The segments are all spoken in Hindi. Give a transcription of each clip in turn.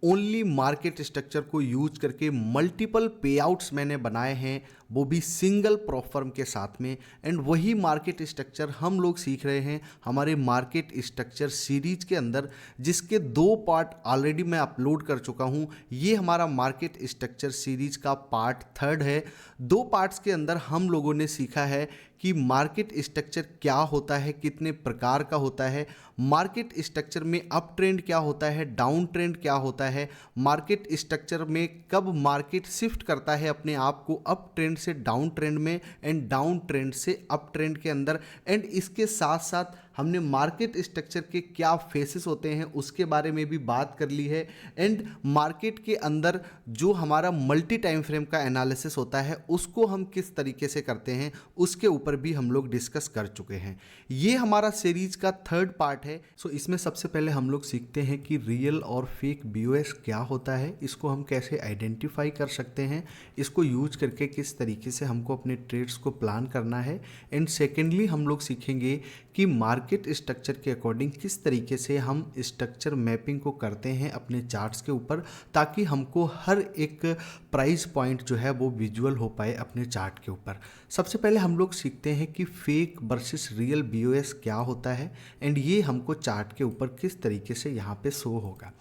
ओनली मार्केट स्ट्रक्चर को यूज करके मल्टीपल पेआउट्स मैंने बनाए हैं, वो भी सिंगल प्रॉप फर्म के साथ में। एंड वही मार्केट स्ट्रक्चर हम लोग सीख रहे हैं हमारे मार्केट स्ट्रक्चर सीरीज के अंदर, जिसके 2 पार्ट ऑलरेडी मैं अपलोड कर चुका हूं। ये हमारा मार्केट स्ट्रक्चर सीरीज का पार्ट 3 है। 2 पार्ट्स के अंदर हम लोगों ने सीखा है कि मार्केट स्ट्रक्चर क्या होता है, कितने प्रकार का होता है, मार्केट स्ट्रक्चर में अप ट्रेंड क्या होता है, डाउन ट्रेंड क्या होता है, मार्केट स्ट्रक्चर में कब मार्केट शिफ्ट करता है अपने आप को अप ट्रेंड से डाउन ट्रेंड में एंड डाउन ट्रेंड से अप ट्रेंड के अंदर। एंड इसके साथ साथ हमने मार्केट स्ट्रक्चर के क्या फेसेस होते हैं उसके बारे में भी बात कर ली है। एंड मार्केट के अंदर जो हमारा मल्टी टाइम फ्रेम का एनालिसिस होता है उसको हम किस तरीके से करते हैं उसके ऊपर भी हम लोग डिस्कस कर चुके हैं। ये हमारा सीरीज का 3rd पार्ट है। सो इसमें सबसे पहले हम लोग सीखते हैं कि रियल और फेक बीओएस क्या होता है, इसको हम कैसे आइडेंटिफाई कर सकते हैं, इसको यूज करके किस तरीके से हमको अपने ट्रेड्स को प्लान करना है। एंड सेकेंडली हम लोग सीखेंगे कि मार्केट स्ट्रक्चर के अकॉर्डिंग किस तरीके से हम स्ट्रक्चर मैपिंग को करते हैं अपने चार्ट्स के ऊपर, ताकि हमको हर एक प्राइस पॉइंट जो है वो विजुअल हो पाए अपने चार्ट के ऊपर। सबसे पहले हम लोग सीखते हैं कि फेक वर्सेस रियल बीओएस क्या होता है एंड ये हमको चार्ट के ऊपर किस तरीके से यहाँ पे शो होगा।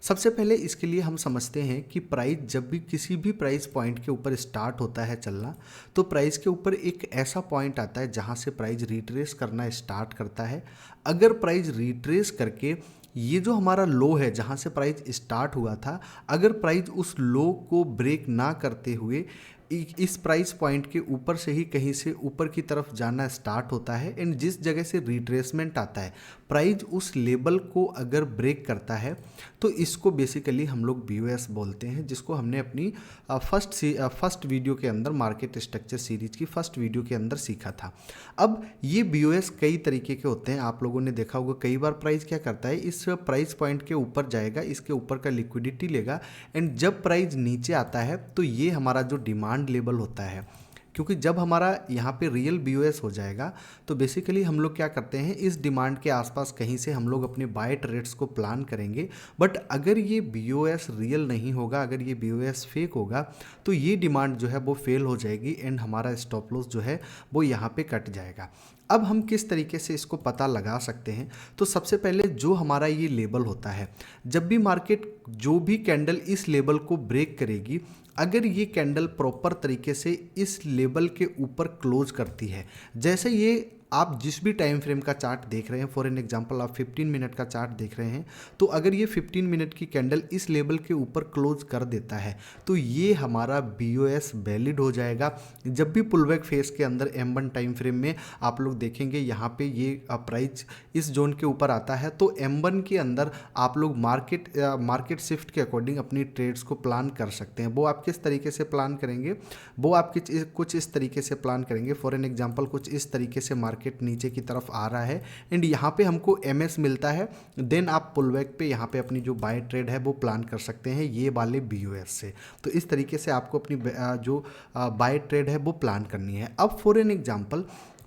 सबसे पहले इसके लिए हम समझते हैं कि प्राइस जब भी किसी भी प्राइस पॉइंट के ऊपर स्टार्ट होता है चलना, तो प्राइस के ऊपर एक ऐसा पॉइंट आता है जहां से प्राइस रिट्रेस करना स्टार्ट करता है। अगर प्राइस रिट्रेस करके ये जो हमारा लो है जहां से प्राइस स्टार्ट हुआ था, अगर प्राइस उस लो को ब्रेक ना करते हुए इस प्राइस पॉइंट के ऊपर से ही कहीं से ऊपर की तरफ जाना स्टार्ट होता है एंड जिस जगह से रिट्रेसमेंट आता है प्राइस उस लेवल को अगर ब्रेक करता है, तो इसको बेसिकली हम लोग बीओएस बोलते हैं, जिसको हमने अपनी फर्स्ट वीडियो के अंदर मार्केट स्ट्रक्चर सीरीज की फर्स्ट वीडियो के अंदर सीखा था। अब ये बीओएस कई तरीके के होते हैं, आप लोगों ने देखा होगा कई बार प्राइस क्या करता है, इस प्राइस पॉइंट के ऊपर जाएगा, इसके ऊपर का लिक्विडिटी लेगा एंड जब प्राइस नीचे आता है तो ये हमारा जो डिमांड लेवल होता है, क्योंकि जब हमारा यहाँ पे रियल बीओएस हो जाएगा तो बेसिकली हम लोग क्या करते हैं, इस डिमांड के आसपास कहीं से हम लोग अपने बाय ट्रेड्स को प्लान करेंगे। बट अगर ये बीओएस रियल नहीं होगा, अगर ये बीओएस फेक होगा, तो ये डिमांड जो है वो फेल हो जाएगी एंड हमारा स्टॉप लॉस जो है वो यहाँ पे कट जाएगा। अब हम किस तरीके से इसको पता लगा सकते हैं, तो सबसे पहले जो हमारा ये लेवल होता है, जब भी मार्केट जो भी कैंडल इस लेवल को ब्रेक करेगी, अगर ये कैंडल प्रॉपर तरीके से इस लेवल के ऊपर क्लोज करती है, जैसे ये आप जिस भी टाइम फ्रेम का चार्ट देख रहे हैं, फॉर एन एग्जांपल आप 15 मिनट का चार्ट देख रहे हैं, तो अगर ये 15 मिनट की कैंडल इस लेवल के ऊपर क्लोज कर देता है तो ये हमारा बीओएस वैलिड हो जाएगा। जब भी पुलबैक फेस के अंदर M1 टाइम फ्रेम में आप लोग देखेंगे यहाँ पे ये प्राइस इस जोन के ऊपर आता है, तो M1 के अंदर आप लोग मार्केट शिफ्ट के अकॉर्डिंग अपनी ट्रेड्स को प्लान कर सकते हैं। वो आप किस तरीके से प्लान करेंगे, वो आप कुछ इस तरीके से प्लान करेंगे। फॉर एन एग्जांपल कुछ इस तरीके से मार्केट नीचे की तरफ आ रहा है एंड यहाँ पे हमको MS मिलता है, देन आप पुलबैक पे यहाँ पे अपनी जो बाय ट्रेड है वो प्लान कर सकते हैं ये वाले बीओएस से। तो इस तरीके से आपको अपनी जो बाय ट्रेड है वो प्लान करनी है। अब फॉर एन एग्जांपल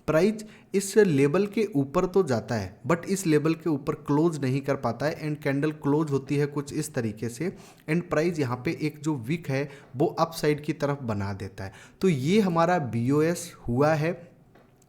प्राइस इस लेवल के ऊपर तो जाता है बट इस लेवल के ऊपर क्लोज नहीं कर पाता है एंड कैंडल क्लोज होती है कुछ इस तरीके से एंड प्राइस यहाँ पे एक जो विक है वो अप साइड की तरफ बना देता है, तो ये हमारा बीओएस हुआ है।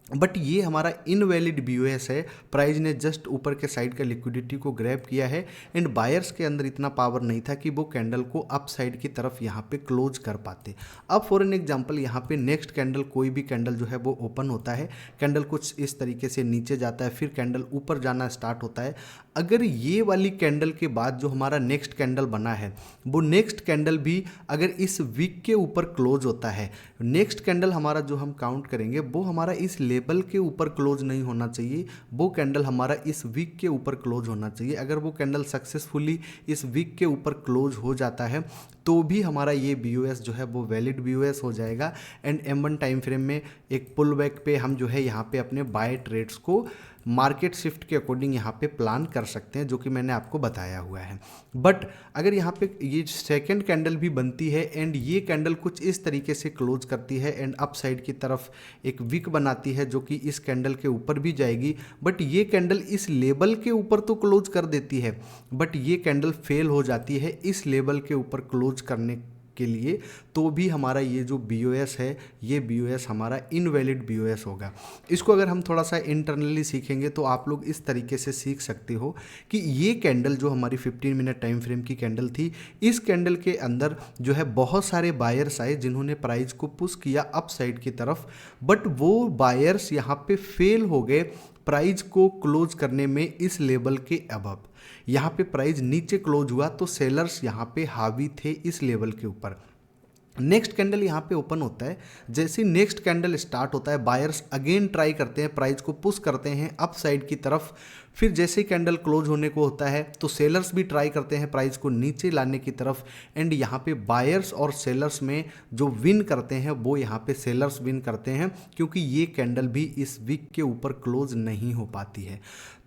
बट ये हमारा इनवैलिड बीओएस है, प्राइस ने जस्ट ऊपर के साइड का लिक्विडिटी को ग्रैब किया है एंड बायर्स के अंदर इतना पावर नहीं था कि वो कैंडल को अप साइड की तरफ यहाँ पे क्लोज कर पाते। अब फॉर एन एग्जांपल यहाँ पे नेक्स्ट कैंडल, कोई भी कैंडल जो है वो ओपन होता है, कैंडल कुछ इस तरीके से नीचे जाता है, फिर कैंडल ऊपर जाना स्टार्ट होता है। अगर ये वाली कैंडल के बाद जो हमारा नेक्स्ट कैंडल बना है, वो नेक्स्ट कैंडल भी अगर इस वीक के ऊपर क्लोज होता है, नेक्स्ट कैंडल हमारा जो हम काउंट करेंगे वो हमारा इस लेवल के ऊपर क्लोज नहीं होना चाहिए, वो कैंडल हमारा इस वीक के ऊपर क्लोज होना चाहिए। अगर वो कैंडल सक्सेसफुली इस वीक के ऊपर क्लोज हो जाता है तो भी हमारा ये बीओएस जो है वो वैलिड बीओएस हो जाएगा एंड M1 टाइम फ्रेम में एक पुल बैक पे हम जो है यहाँ पे अपने बाय ट्रेड्स को मार्केट शिफ्ट के अकॉर्डिंग यहाँ पे प्लान कर सकते हैं, जो कि मैंने आपको बताया हुआ है। बट अगर यहाँ पे ये सेकेंड कैंडल भी बनती है एंड ये कैंडल कुछ इस तरीके से क्लोज करती है एंड अप साइड की तरफ एक विक बनाती है जो कि इस कैंडल के ऊपर भी जाएगी, बट ये कैंडल इस लेवल के ऊपर तो क्लोज कर देती है, बट ये कैंडल फेल हो जाती है इस लेवल के ऊपर क्लोज करने के लिए, तो भी हमारा ये जो BOS है, ये BOS हमारा इनवैलिड BOS होगा। इसको अगर हम थोड़ा सा इंटरनली सीखेंगे तो आप लोग इस तरीके से सीख सकते हो कि ये कैंडल जो हमारी 15 मिनट टाइम फ्रेम की कैंडल थी, इस कैंडल के अंदर जो है बहुत सारे बायर्स आए जिन्होंने प्राइस को पुश किया अप साइड की तरफ, बट वो बायर्स यहाँ पे फेल हो गए प्राइस को क्लोज करने में इस लेवल के अबव। यहाँ पे प्राइस नीचे क्लोज हुआ तो सेलर्स यहाँ पे हावी थे इस लेवल के ऊपर। नेक्स्ट कैंडल यहाँ पे ओपन होता है, जैसे नेक्स्ट कैंडल स्टार्ट होता है बायर्स अगेन ट्राई करते हैं, प्राइस को पुश करते हैं अप साइड की तरफ। फिर जैसे ही कैंडल क्लोज होने को होता है तो सेलर्स भी ट्राई करते हैं प्राइस को नीचे लाने की तरफ, एंड यहाँ पे बायर्स और सेलर्स में जो विन करते हैं वो यहाँ पे सेलर्स विन करते हैं, क्योंकि ये कैंडल भी इस वीक के ऊपर क्लोज नहीं हो पाती है।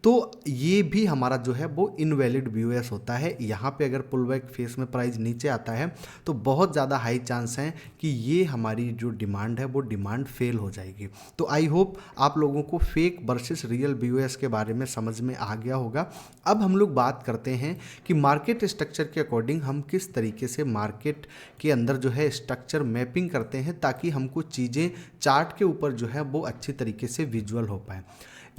तो ये भी हमारा जो है वो इनवैलिड BOS होता है। यहाँ पे अगर पुल बैक फेस में प्राइस नीचे आता है तो बहुत ज़्यादा हाई चांस हैं कि ये हमारी जो डिमांड है वो डिमांड फेल हो जाएगी। तो आई होप आप लोगों को फेक वर्सेस रियल BOS के बारे में समझ में आ गया होगा। अब हम लोग बात करते हैं कि मार्केट स्ट्रक्चर के अकॉर्डिंग हम किस तरीके से मार्केट के अंदर जो है स्ट्रक्चर मैपिंग करते हैं, ताकि हमको चीज़ें चार्ट के ऊपर जो है वो अच्छी तरीके से विजुअल हो पाए।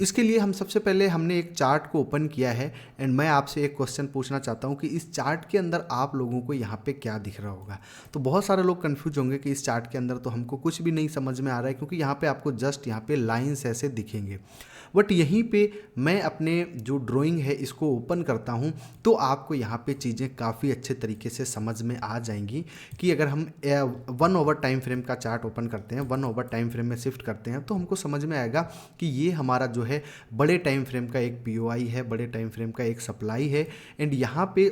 इसके लिए हम सबसे पहले हमने एक चार्ट को ओपन किया है एंड मैं आपसे एक क्वेश्चन पूछना चाहता हूं कि इस चार्ट के अंदर आप लोगों को यहाँ पे क्या दिख रहा होगा। तो बहुत सारे लोग कंफ्यूज होंगे कि इस चार्ट के अंदर तो हमको कुछ भी नहीं समझ में आ रहा है, क्योंकि यहाँ पे आपको जस्ट यहाँ पे लाइंस ऐसे दिखेंगे। बट यहीं पे मैं अपने जो ड्राइंग है इसको ओपन करता हूँ तो आपको यहाँ पे चीज़ें काफ़ी अच्छे तरीके से समझ में आ जाएंगी कि अगर हम 1 ओवर टाइम फ्रेम का चार्ट ओपन करते हैं, 1 ओवर टाइम फ्रेम में शिफ्ट करते हैं, तो हमको समझ में आएगा कि ये हमारा जो है बड़े टाइम फ्रेम का एक POI है, बड़े टाइम फ्रेम का एक सप्लाई है, एंड यहाँ पे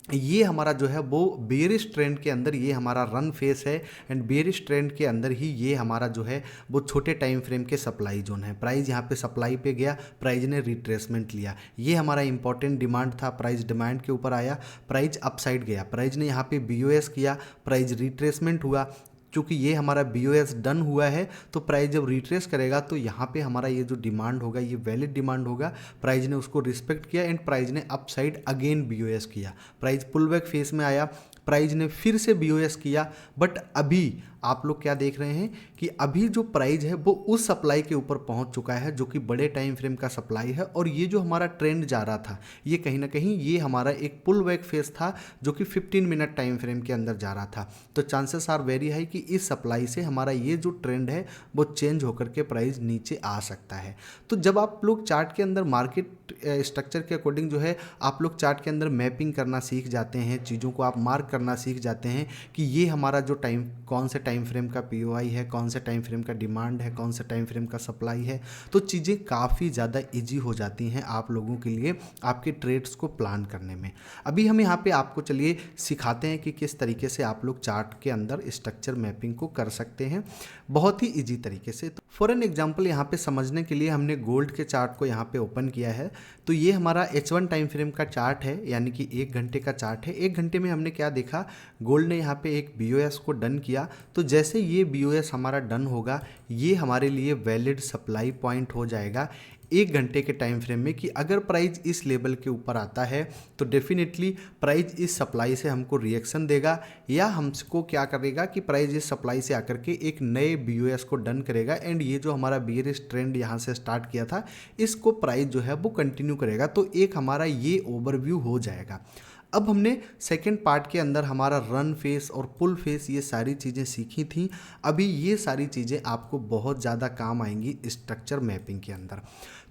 ये हमारा जो है वो बेरिश ट्रेंड के अंदर ये हमारा रन फेस है, एंड बेरिश ट्रेंड के अंदर ही ये हमारा जो है वो छोटे टाइम फ्रेम के सप्लाई जोन है। प्राइस यहाँ पे सप्लाई पे गया, प्राइस ने रिट्रेसमेंट लिया, ये हमारा इंपॉर्टेंट डिमांड था, प्राइस डिमांड के ऊपर आया, प्राइस अपसाइड गया, प्राइस ने यहाँ पे BOS किया, प्राइस रिट्रेसमेंट हुआ। चूँकि ये हमारा BOS डन हुआ है तो प्राइस जब रिट्रेस करेगा तो यहाँ पे हमारा ये जो डिमांड होगा ये वैलिड डिमांड होगा, प्राइस ने उसको रिस्पेक्ट किया एंड प्राइस ने अप साइड अगेन BOS किया, प्राइस पुल बैक फेस में आया, प्राइस ने फिर से BOS किया। बट अभी आप लोग क्या देख रहे हैं कि अभी जो प्राइस है वो उस सप्लाई के ऊपर पहुंच चुका है जो कि बड़े टाइम फ्रेम का सप्लाई है, और ये जो हमारा ट्रेंड जा रहा था ये कहीं ना कहीं ये हमारा एक पुल बैक फेस था जो कि 15 मिनट टाइम फ्रेम के अंदर जा रहा था। तो चांसेस आर वेरी हाई कि इस सप्लाई से हमारा ये जो ट्रेंड है वो चेंज होकर के प्राइस नीचे आ सकता है। तो जब आप लोग चार्ट के अंदर मार्केट स्ट्रक्चर के अकॉर्डिंग जो है आप लोग चार्ट के अंदर मैपिंग करना सीख जाते हैं, चीज़ों को आप मार्क करना सीख जाते हैं कि ये हमारा जो टाइम कौन से टाइम फ्रेम का POI है, कौन से टाइम फ्रेम का डिमांड है, कौन से टाइम फ्रेम का सप्लाई है, तो चीज़ें काफ़ी ज़्यादा इजी हो जाती हैं आप लोगों के लिए आपके ट्रेड्स को प्लान करने में। अभी हम यहाँ पे आपको चलिए सिखाते हैं कि किस तरीके से आप लोग चार्ट के अंदर स्ट्रक्चर मैपिंग को कर सकते हैं बहुत ही ईजी तरीके से। तो फॉर एन एग्जाम्पल यहाँ पे समझने के लिए हमने गोल्ड के चार्ट को यहाँ पे ओपन किया है। तो ये हमारा H1 टाइम फ्रेम का चार्ट है, यानी कि 1 घंटे का चार्ट है। 1 घंटे में हमने क्या देखा, गोल्ड ने यहाँ पे एक BOS को डन किया। तो जैसे ये BOS हमारा डन होगा ये हमारे लिए वैलिड सप्लाई पॉइंट हो जाएगा 1 घंटे के टाइम फ्रेम में, कि अगर प्राइस इस लेवल के ऊपर आता है तो डेफिनेटली प्राइस इस सप्लाई से हमको रिएक्शन देगा, या हमको क्या करेगा कि प्राइस इस सप्लाई से आकर के एक नए BOS को डन करेगा, एंड ये जो हमारा बेयरिश ट्रेंड यहाँ से स्टार्ट किया था इसको प्राइस जो है वो कंटिन्यू करेगा। तो एक हमारा ये ओवरव्यू हो जाएगा। अब हमने सेकेंड पार्ट के अंदर हमारा रन फेस और पुल फेस ये सारी चीज़ें सीखी थी। अभी ये सारी चीज़ें आपको बहुत ज़्यादा काम आएंगी स्ट्रक्चर मैपिंग के अंदर।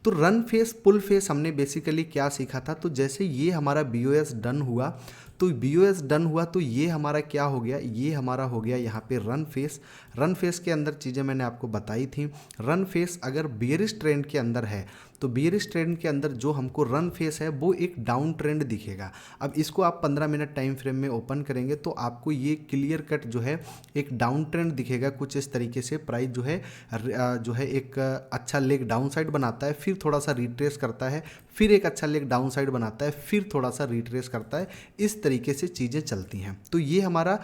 तो रन फेस पुल फेस हमने बेसिकली क्या सीखा था, तो जैसे ये हमारा BOS डन हुआ तो BOS डन हुआ तो ये हमारा क्या हो गया, ये हमारा हो गया यहाँ पे रन फेस। रन फेस के अंदर चीज़ें मैंने आपको बताई थी। रन फेस अगर बेयरिश ट्रेंड के अंदर है तो बेयरिश ट्रेंड के अंदर जो हमको रन फेस है वो एक डाउन ट्रेंड दिखेगा। अब इसको आप 15 मिनट टाइम फ्रेम में ओपन करेंगे तो आपको ये क्लियर कट जो है एक डाउन ट्रेंड दिखेगा। कुछ इस तरीके से प्राइस जो है एक अच्छा लेग डाउन साइड बनाता है, फिर थोड़ा सा रिट्रेस करता है, फिर एक अच्छा लेग डाउन साइड बनाता है, फिर थोड़ा सा रिट्रेस करता है। इस तरीके से चीज़ें चलती हैं। तो ये हमारा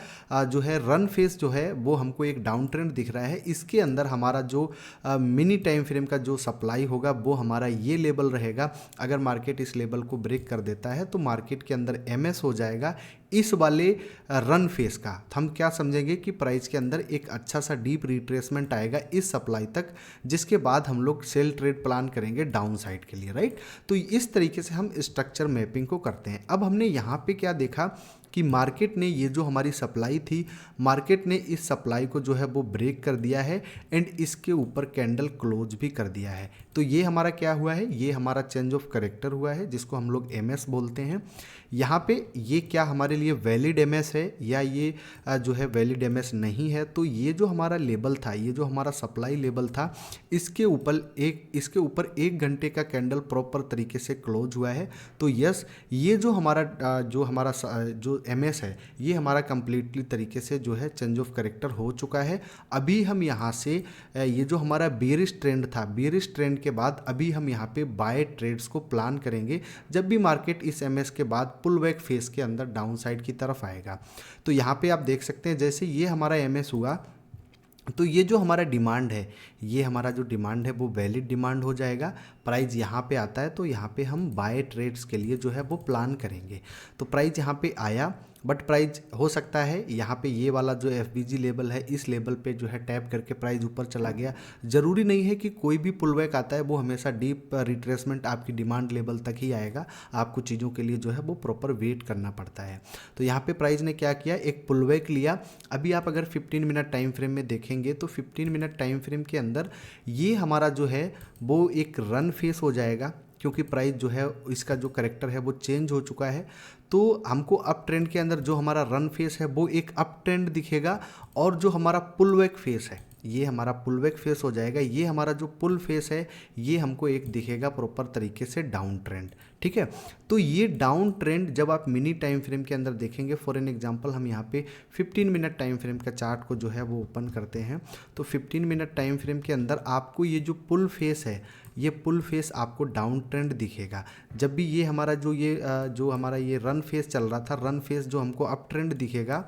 जो है रन फेस जो है वो हमको एक डाउन ट्रेंड दिख रहा है। इसके अंदर हमारा जो मिनी टाइम फ्रेम का जो सप्लाई होगा वो हमारा ये लेवल रहेगा। अगर मार्केट इस लेवल को ब्रेक कर देता है तो मार्केट के अंदर MS हो जाएगा इस वाले रन फेस का। तो हम क्या समझेंगे कि प्राइस के अंदर एक अच्छा सा डीप रिट्रेसमेंट आएगा इस सप्लाई तक, जिसके बाद हम लोग सेल ट्रेड प्लान करेंगे डाउन साइड के लिए, राइट। तो इस तरीके से हम स्ट्रक्चर मैपिंग को करते हैं। अब हमने यहाँ पे क्या देखा कि मार्केट ने ये जो हमारी सप्लाई थी, मार्केट ने इस सप्लाई को जो है वो ब्रेक कर दिया है एंड इसके ऊपर कैंडल क्लोज भी कर दिया है। तो ये हमारा क्या हुआ है, ये हमारा चेंज ऑफ करेक्टर हुआ है जिसको हम लोग MS बोलते हैं। यहाँ पे ये क्या हमारे लिए वैलिड MS है या ये जो है वैलिड MS नहीं है। तो ये जो हमारा लेवल था, ये जो हमारा सप्लाई लेवल था, इसके ऊपर 1 घंटे का कैंडल प्रॉपर तरीके से क्लोज हुआ है। तो यस, ये जो हमारा जो MS है ये हमारा कंप्लीटली तरीके से जो है चेंज ऑफ करेक्टर हो चुका है। अभी हम यहाँ से ये जो हमारा बेयरिश ट्रेंड था, बेयरिश ट्रेंड के बाद अभी हम यहाँ पे बाय ट्रेड्स को प्लान करेंगे जब भी मार्केट इस MS के बाद पुल बैक फेस के अंदर डाउन साइड की तरफ आएगा। तो यहाँ पे आप देख सकते हैं जैसे ये हमारा MS हुआ तो ये जो हमारा डिमांड है, ये हमारा जो डिमांड है वो वैलिड डिमांड हो जाएगा। प्राइस यहाँ पे आता है तो यहाँ पे हम बाय ट्रेड्स के लिए जो है वो प्लान करेंगे। तो प्राइस यहाँ पे आया, बट प्राइस हो सकता है यहाँ पे ये वाला जो FBG लेवल है इस लेवल पे जो है टैप करके प्राइस ऊपर चला गया। ज़रूरी नहीं है कि कोई भी पुल बैक आता है वो हमेशा डीप रिट्रेसमेंट आपकी डिमांड लेवल तक ही आएगा। आपको चीज़ों के लिए जो है वो प्रॉपर वेट करना पड़ता है। तो यहाँ पे प्राइस ने क्या किया, एक पुल बैक लिया। अभी आप अगर 15 मिनट टाइम फ्रेम में देखेंगे तो 15 मिनट टाइम फ्रेम के अंदर ये हमारा जो है वो एक रन फेस हो जाएगा, क्योंकि प्राइस जो है इसका जो करेक्टर है वो चेंज हो चुका है। तो हमको अप ट्रेंड के अंदर जो हमारा रन फेस है वो एक अप ट्रेंड दिखेगा, और जो हमारा पुल बैक फेस है ये हमारा पुल बैक फेस हो जाएगा। ये हमारा जो पुल फेस है ये हमको एक दिखेगा प्रॉपर तरीके से डाउन ट्रेंड, ठीक है। तो ये डाउन ट्रेंड जब आप मिनी टाइम फ्रेम के अंदर देखेंगे, फॉर एन एग्जांपल हम यहाँ पे 15 मिनट टाइम फ्रेम का चार्ट को जो है वो ओपन करते हैं। तो 15 मिनट टाइम फ्रेम के अंदर आपको ये जो पुल फेस है, ये पुल फेस आपको डाउन ट्रेंड दिखेगा। जब भी ये हमारा जो हमारा ये रन फेस चल रहा था, रन फेस जो हमको अप ट्रेंड दिखेगा,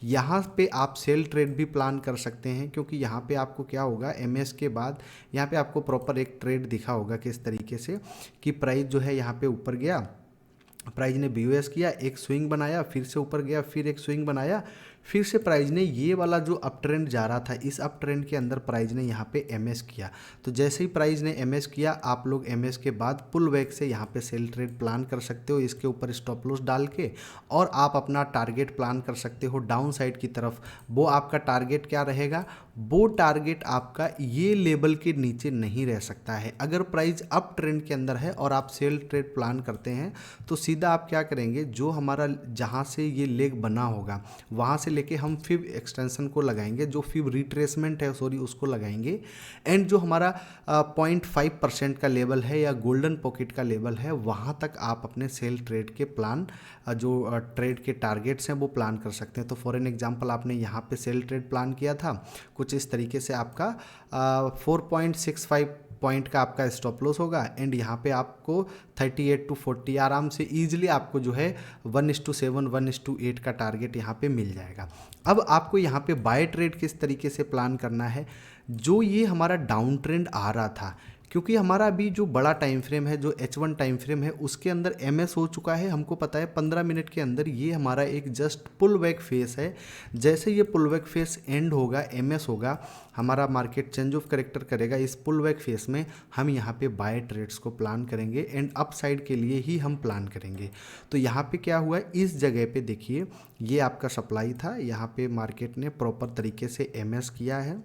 यहाँ पे आप सेल ट्रेड भी प्लान कर सकते हैं, क्योंकि यहाँ पे आपको क्या होगा, MS के बाद यहाँ पे आपको प्रॉपर एक ट्रेड दिखा होगा किस तरीके से कि प्राइस जो है यहाँ पे ऊपर गया, प्राइस ने BOS किया, एक स्विंग बनाया, फिर से ऊपर गया, फिर एक स्विंग बनाया, फिर से प्राइस ने ये वाला जो अप ट्रेंड जा रहा था इस अप ट्रेंड के अंदर प्राइस ने यहाँ पे MS किया। तो जैसे ही प्राइस ने MS किया, आप लोग MS के बाद पुल बैक से यहाँ पे सेल ट्रेड प्लान कर सकते हो, इसके ऊपर स्टॉप लॉस डाल के, और आप अपना टारगेट प्लान कर सकते हो डाउन साइड की तरफ। वो आपका टारगेट क्या रहेगा, वो टारगेट आपका ये लेवल के नीचे नहीं रह सकता है। अगर प्राइस अप ट्रेंड के अंदर है और आप सेल ट्रेड प्लान करते हैं तो सीधा आप क्या करेंगे, जो हमारा जहाँ से ये लेग बना होगा वहाँ से लेके हम फिब एक्सटेंशन को लगाएंगे, जो फिब रिट्रेसमेंट है उसको लगाएंगे, एंड जो हमारा 0.5% का लेवल है या गोल्डन पॉकेट का लेवल है वहाँ तक आप अपने सेल ट्रेड के प्लान जो ट्रेड के टारगेट्स हैं वो प्लान कर सकते हैं। तो फॉर एन एग्जांपल आपने यहाँ पे सेल ट्रेड प्लान किया था, कुछ इस तरीके से आपका 4.65 पॉइंट का आपका स्टॉप लॉस होगा, एंड यहाँ पे आपको 38 to 40 आराम से ईजिली आपको जो है 1:7 1:8 का टारगेट यहाँ पे मिल जाएगा। अब आपको यहाँ पे बाय ट्रेड किस तरीके से प्लान करना है, जो ये हमारा डाउन ट्रेंड आ रहा था, क्योंकि हमारा अभी जो बड़ा टाइम फ्रेम है, जो H1 टाइम फ्रेम है, उसके अंदर MS हो चुका है। हमको पता है 15 मिनट के अंदर ये हमारा एक जस्ट पुल बैक फेस है। जैसे ये पुल बैक फेस एंड होगा, MS होगा, हमारा मार्केट चेंज ऑफ करेक्टर करेगा। इस पुल बैक फेस में हम यहाँ पे बाय ट्रेड्स को प्लान करेंगे एंड अप साइड के लिए ही हम प्लान करेंगे। तो यहाँ पे क्या हुआ, इस जगह पे देखिए ये आपका सप्लाई था, यहाँ पे मार्केट ने प्रॉपर तरीके से MS किया है।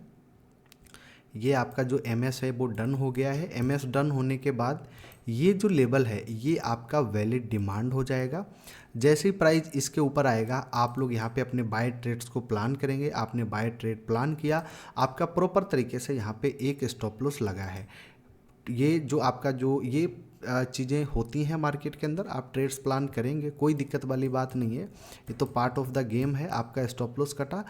ये आपका जो MS है वो डन हो गया है। MS डन होने के बाद ये जो लेवल है ये आपका वैलिड डिमांड हो जाएगा। जैसे ही प्राइस इसके ऊपर आएगा आप लोग यहाँ पे अपने बाय ट्रेड्स को प्लान करेंगे। आपने बाय ट्रेड प्लान किया, आपका प्रॉपर तरीके से यहाँ पे एक स्टॉप लॉस लगा है। ये जो आपका जो ये चीज़ें होती हैं मार्केट के अंदर, आप ट्रेड्स प्लान करेंगे, कोई दिक्कत वाली बात नहीं है, ये तो पार्ट ऑफ द गेम है। आपका स्टॉप लॉस कटा,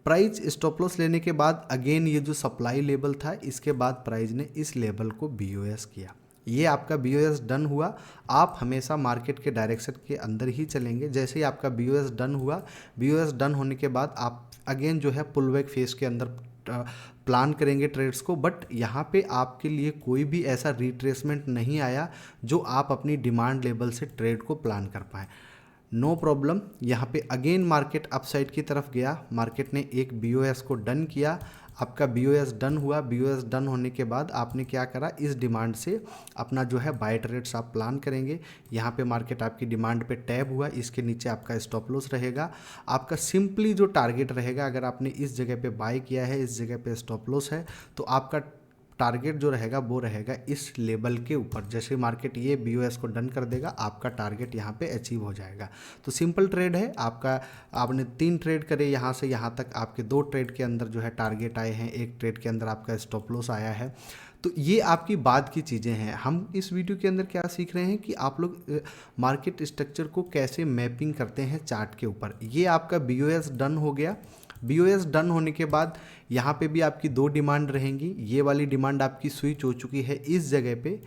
प्राइस स्टॉप लॉस लेने के बाद अगेन ये जो सप्लाई लेवल था इसके बाद प्राइस ने इस लेवल को बीओएस किया, ये आपका बीओएस डन हुआ। आप हमेशा मार्केट के डायरेक्शन के अंदर ही चलेंगे। जैसे ही आपका बीओएस डन हुआ, बीओएस डन होने के बाद आप अगेन जो है पुल बैक फेज के अंदर प्लान करेंगे ट्रेड्स को। बट यहाँ पे आपके लिए कोई भी ऐसा रिट्रेसमेंट नहीं आया जो आप अपनी डिमांड लेवल से ट्रेड को प्लान कर पाएँ। नो प्रॉब्लम, यहाँ पे अगेन मार्केट अपसाइड की तरफ गया, मार्केट ने एक बीओएस को डन किया, आपका बीओएस डन हुआ। बीओएस डन होने के बाद आपने क्या करा, इस डिमांड से अपना जो है बाय ट्रेड्स आप प्लान करेंगे। यहाँ पे मार्केट आपकी डिमांड पे टैब हुआ, इसके नीचे आपका स्टॉप लॉस रहेगा। आपका सिंपली जो टारगेट रहेगा, अगर आपने इस जगह पे बाय किया है, इस जगह पे स्टॉप लॉस है, तो आपका टारगेट जो रहेगा वो रहेगा इस लेवल के ऊपर। जैसे मार्केट ये बीओएस को डन कर देगा, आपका टारगेट यहाँ पे अचीव हो जाएगा। तो सिंपल ट्रेड है आपका। आपने 3 ट्रेड करे यहाँ से यहाँ तक, आपके 2 ट्रेड के अंदर जो है टारगेट आए हैं, 1 ट्रेड के अंदर आपका स्टॉप लॉस आया है। तो ये आपकी बाद की चीज़ें हैं। हम इस वीडियो के अंदर क्या सीख रहे हैं कि आप लोग मार्केट स्ट्रक्चर को कैसे मैपिंग करते हैं चार्ट के ऊपर। ये आपका बीओएस डन हो गया। बीओएस डन होने के बाद यहाँ पे भी आपकी 2 डिमांड रहेंगी। ये वाली डिमांड आपकी स्विच हो चुकी है इस जगह पे।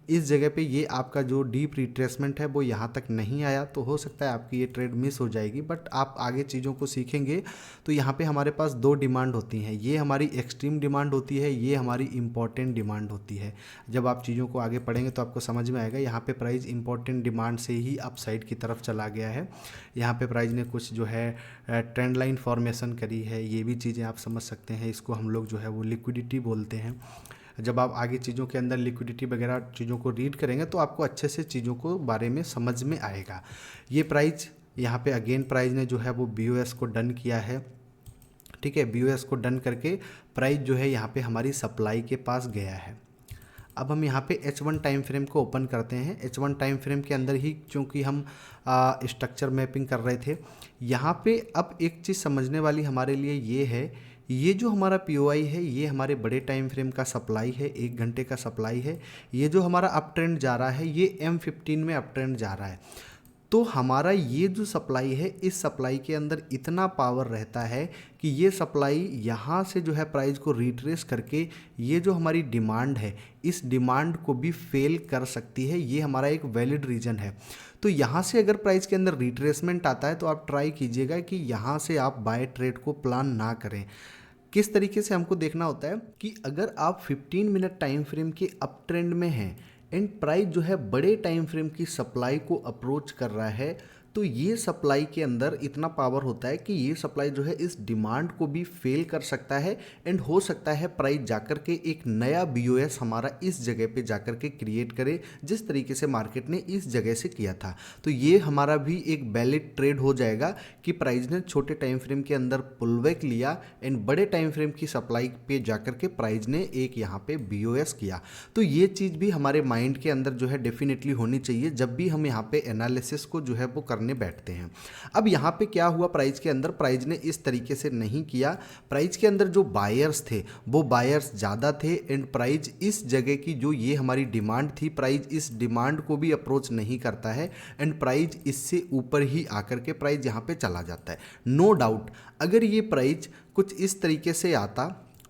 इस जगह पे ये आपका जो डीप रिट्रेसमेंट है वो यहाँ तक नहीं आया, तो हो सकता है आपकी ये ट्रेड मिस हो जाएगी। बट आप आगे चीज़ों को सीखेंगे तो यहाँ पे हमारे पास 2 डिमांड होती हैं। ये हमारी एक्सट्रीम डिमांड होती है, ये हमारी इंपॉर्टेंट डिमांड होती है। जब आप चीज़ों को आगे पढ़ेंगे तो आपको समझ में आएगा। यहाँ पे प्राइस इंपॉर्टेंट डिमांड से ही अपसाइड की तरफ चला गया है। यहाँ पे प्राइस ने कुछ जो है ट्रेंड लाइन फॉर्मेशन करी है, ये भी चीज़ें आप समझ सकते हैं। इसको हम लोग जो है वो लिक्विडिटी बोलते हैं। जब आप आगे चीज़ों के अंदर लिक्विडिटी वगैरह चीज़ों को रीड करेंगे तो आपको अच्छे से चीज़ों को बारे में समझ में आएगा। ये प्राइस यहाँ पे अगेन प्राइस ने जो है वो बीओएस को डन किया है, ठीक है। बीओएस को डन करके प्राइस जो है यहाँ पे हमारी सप्लाई के पास गया है। अब हम यहाँ पे H1 टाइम फ्रेम को ओपन करते हैं। H1 टाइम फ्रेम के अंदर ही चूँकि हम स्ट्रक्चर मैपिंग कर रहे थे, यहाँ पे अब एक चीज़ समझने वाली हमारे लिए ये है, ये जो हमारा POI है ये हमारे बड़े टाइम फ्रेम का सप्लाई है, 1 घंटे का सप्लाई है। ये जो हमारा अप ट्रेंड जा रहा है ये M15 में अप ट्रेंड जा रहा है। तो हमारा ये जो सप्लाई है, इस सप्लाई के अंदर इतना पावर रहता है कि ये सप्लाई यहाँ से जो है प्राइस को रिट्रेस करके ये जो हमारी डिमांड है, इस डिमांड को भी फेल कर सकती है। ये हमारा एक वैलिड रीजन है। तो यहाँ से अगर प्राइस के अंदर रिट्रेसमेंट आता है तो आप ट्राई कीजिएगा कि यहाँ से आप बाय ट्रेड को प्लान ना करें। किस तरीके से हमको देखना होता है कि अगर आप 15 मिनट टाइम फ्रेम के अप ट्रेंड में हैं एंड प्राइस जो है बड़े टाइम फ्रेम की सप्लाई को अप्रोच कर रहा है, तो ये सप्लाई के अंदर इतना पावर होता है कि ये सप्लाई जो है इस डिमांड को भी फेल कर सकता है एंड हो सकता है प्राइस जाकर के एक नया बीओएस हमारा इस जगह पे जाकर के क्रिएट करे, जिस तरीके से मार्केट ने इस जगह से किया था। तो ये हमारा भी एक वैलिड ट्रेड हो जाएगा कि प्राइस ने छोटे टाइम फ्रेम के अंदर पुलबैक लिया एंड बड़े टाइम फ्रेम की सप्लाई पे जाकर के प्राइस ने एक यहाँ पे बीओएस किया। तो ये चीज़ भी हमारे माइंड के अंदर जो है डेफिनेटली होनी चाहिए जब भी हम यहाँ पे एनालिसिस को जो है वो करने बैठते हैं। अब यहाँ पे क्या हुआ, प्राइस के अंदर प्राइस ने इस तरीके से नहीं किया। प्राइस के अंदर जो बायर्स थे वो बायर्स ज़्यादा थे एंड प्राइस इस जगह की जो ये हमारी डिमांड थी, प्राइस इस डिमांड को भी अप्रोच नहीं करता है एंड प्राइस इससे ऊपर ही आकर के प्राइस यहाँ पे चला जाता है। नो डाउट अगर ये प्राइस कुछ इस तरीके से आता,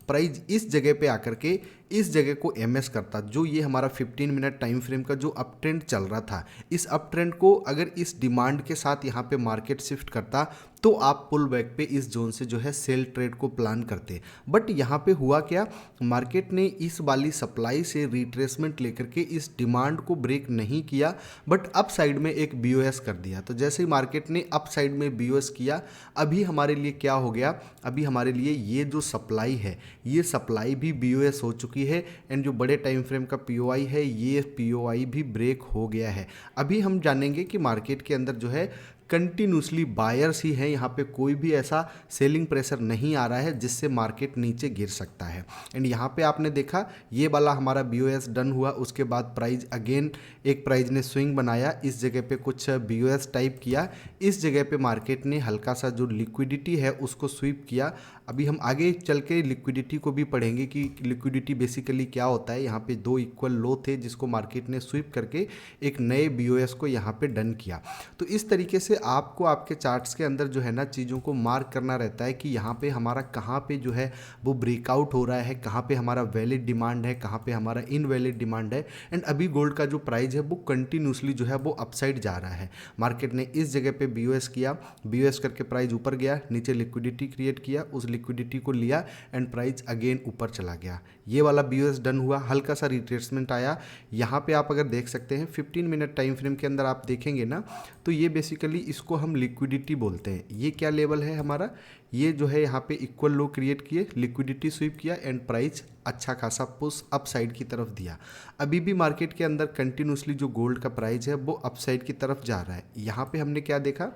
प्राइस इस जगह पे आकर के इस जगह को एमएस करता, जो ये हमारा 15 मिनट टाइम फ्रेम का जो अप ट्रेंड चल रहा था, इस अप ट्रेंड को अगर इस डिमांड के साथ यहाँ पे मार्केट शिफ्ट करता तो आप पुल बैक पे इस जोन से जो है सेल ट्रेड को प्लान करते। बट यहाँ पे हुआ क्या, मार्केट ने इस वाली सप्लाई से रिट्रेसमेंट लेकर के इस डिमांड को ब्रेक नहीं किया बट अप साइड में एक बीओएस कर दिया। तो जैसे ही मार्केट ने अप साइड में बीओएस किया, अभी हमारे लिए क्या हो गया, अभी हमारे लिए ये जो सप्लाई है ये सप्लाई भी बीओएस हो चुकी है एंड जो बड़े टाइम फ्रेम का पीओआई है ये पीओआई भी ब्रेक हो गया है। अभी हम जानेंगे कि मार्केट के अंदर जो है कंटिन्यूसली बायर्स ही हैं, यहाँ पे कोई भी ऐसा सेलिंग प्रेशर नहीं आ रहा है जिससे मार्केट नीचे गिर सकता है। एंड यहाँ पे आपने देखा ये वाला हमारा BOS डन हुआ, उसके बाद प्राइस अगेन एक प्राइस ने स्विंग बनाया, इस जगह पे कुछ BOS टाइप किया, इस जगह पे मार्केट ने हल्का सा जो लिक्विडिटी है उसको स्वीप किया। अभी हम आगे चल के लिक्विडिटी को भी पढ़ेंगे कि लिक्विडिटी बेसिकली क्या होता है। यहाँ पे दो इक्वल लो थे जिसको मार्केट ने स्वीप करके एक नए BOS को यहाँ पे डन किया। तो इस तरीके से आपको आपके चार्ट्स के अंदर जो है ना चीज़ों को मार्क करना रहता है कि यहाँ पे हमारा कहाँ पे जो है वो ब्रेकआउट हो रहा है, कहाँ पे हमारा वैलिड डिमांड है, कहाँ पे हमारा इनवैलिड डिमांड है। एंड अभी गोल्ड का जो प्राइस है वो कंटिन्यूसली जो है वो अपसाइड जा रहा है। मार्केट ने इस जगह पे BOS किया, BOS करके प्राइस ऊपर गया, नीचे लिक्विडिटी क्रिएट किया, उस लिक्विडिटी को लिया एंड प्राइस अगेन ऊपर चला गया। ये वाला BOS डन हुआ, हल्का सा रिट्रेसमेंट आया। यहाँ पे आप अगर देख सकते हैं 15 मिनट टाइम फ्रेम के अंदर आप देखेंगे ना तो ये बेसिकली इसको हम लिक्विडिटी बोलते हैं। ये क्या लेवल है हमारा, ये जो है यहाँ पे इक्वल लो क्रिएट किए, लिक्विडिटी स्वीप किया एंड प्राइस अच्छा खासा पुश अप साइड की तरफ दिया। अभी भी मार्केट के अंदर कंटिन्यूसली जो गोल्ड का प्राइस है वो अप साइड की तरफ जा रहा है। यहाँ पे हमने क्या देखा,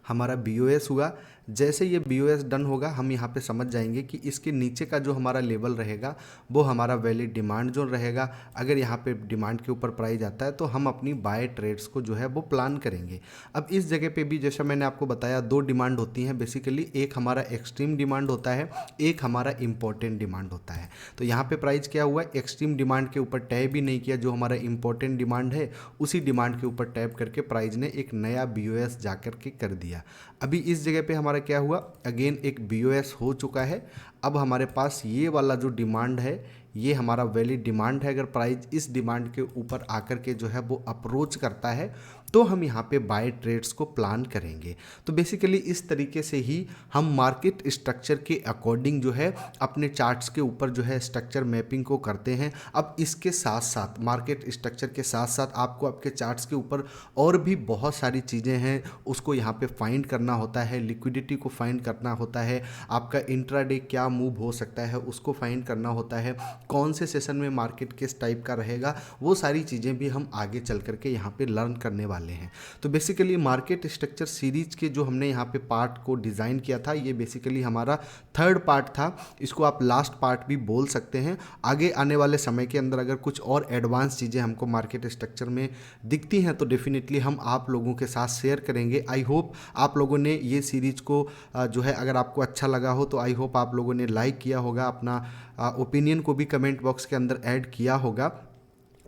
हमारा BOS हुआ, जैसे ये BOS डन होगा हम यहाँ पे समझ जाएंगे कि इसके नीचे का जो हमारा लेवल रहेगा वो हमारा वैलिड डिमांड जोन रहेगा। अगर यहाँ पे डिमांड के ऊपर प्राइस आता है तो हम अपनी बाय ट्रेड्स को जो है वो प्लान करेंगे। अब इस जगह पे भी जैसा मैंने आपको बताया दो डिमांड होती हैं बेसिकली, एक हमारा एक्सट्रीम डिमांड होता है, एक हमारा इंपॉर्टेंट डिमांड होता है। तो यहाँ पे प्राइस क्या हुआ, एक्सट्रीम डिमांड के ऊपर टैप भी नहीं किया, जो हमारा इंपॉर्टेंट डिमांड है उसी डिमांड के ऊपर टैप करके प्राइस ने एक नया BOS जा करके कर दिया। अभी इस जगह पे हमारा क्या हुआ, अगेन एक BOS हो चुका है। अब हमारे पास ये वाला जो डिमांड है ये हमारा वैलिड डिमांड है। अगर प्राइस इस डिमांड के ऊपर आकर के जो है वो अप्रोच करता है तो हम यहाँ पे बाय ट्रेड्स को प्लान करेंगे। तो बेसिकली इस तरीके से ही हम मार्केट स्ट्रक्चर के अकॉर्डिंग जो है अपने चार्ट्स के ऊपर जो है स्ट्रक्चर मैपिंग को करते हैं। अब इसके साथ साथ मार्केट स्ट्रक्चर के साथ साथ आपको आपके चार्ट्स के ऊपर और भी बहुत सारी चीज़ें हैं उसको यहाँ पे फाइंड करना होता है, लिक्विडिटी को फाइंड करना होता है, आपका इंट्राडे क्या मूव हो सकता है उसको फाइंड करना होता है, कौन से सेशन में मार्केट किस टाइप का रहेगा, वो सारी चीज़ें भी हम आगे चल करके यहाँ पे लर्न करने वाले हैं। तो बेसिकली मार्केट स्ट्रक्चर सीरीज के जो हमने यहाँ पे पार्ट को डिज़ाइन किया था ये बेसिकली हमारा थर्ड पार्ट था, इसको आप लास्ट पार्ट भी बोल सकते हैं। आगे आने वाले समय के अंदर अगर कुछ और एडवांस चीज़ें हमको मार्केट स्ट्रक्चर में दिखती हैं तो डेफिनेटली हम आप लोगों के साथ शेयर करेंगे। आई होप आप लोगों ने ये सीरीज को जो है अगर आपको अच्छा लगा हो तो आई होप आप लोगों ने लाइक किया होगा, अपना ओपिनियन को भी कमेंट बॉक्स के अंदर ऐड किया होगा।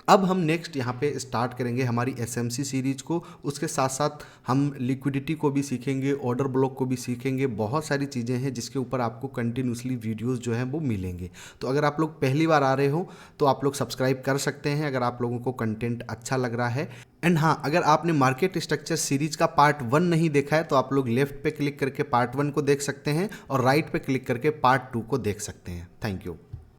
अब हम नेक्स्ट यहाँ पे स्टार्ट करेंगे हमारी SMC सीरीज को, उसके साथ साथ हम लिक्विडिटी को भी सीखेंगे, ऑर्डर ब्लॉक को भी सीखेंगे, बहुत सारी चीज़ें हैं जिसके ऊपर आपको कंटिन्यूसली वीडियोस जो हैं वो मिलेंगे। तो अगर आप लोग पहली बार आ रहे हो तो आप लोग सब्सक्राइब कर सकते हैं अगर आप लोगों को कंटेंट अच्छा लग रहा है। एंड हाँ, अगर आपने मार्केट स्ट्रक्चर सीरीज का पार्ट 1 नहीं देखा है तो आप लोग लेफ्ट पे क्लिक करके पार्ट 1 को देख सकते हैं और राइट पे क्लिक करके पार्ट 2 को देख सकते हैं। Thank you.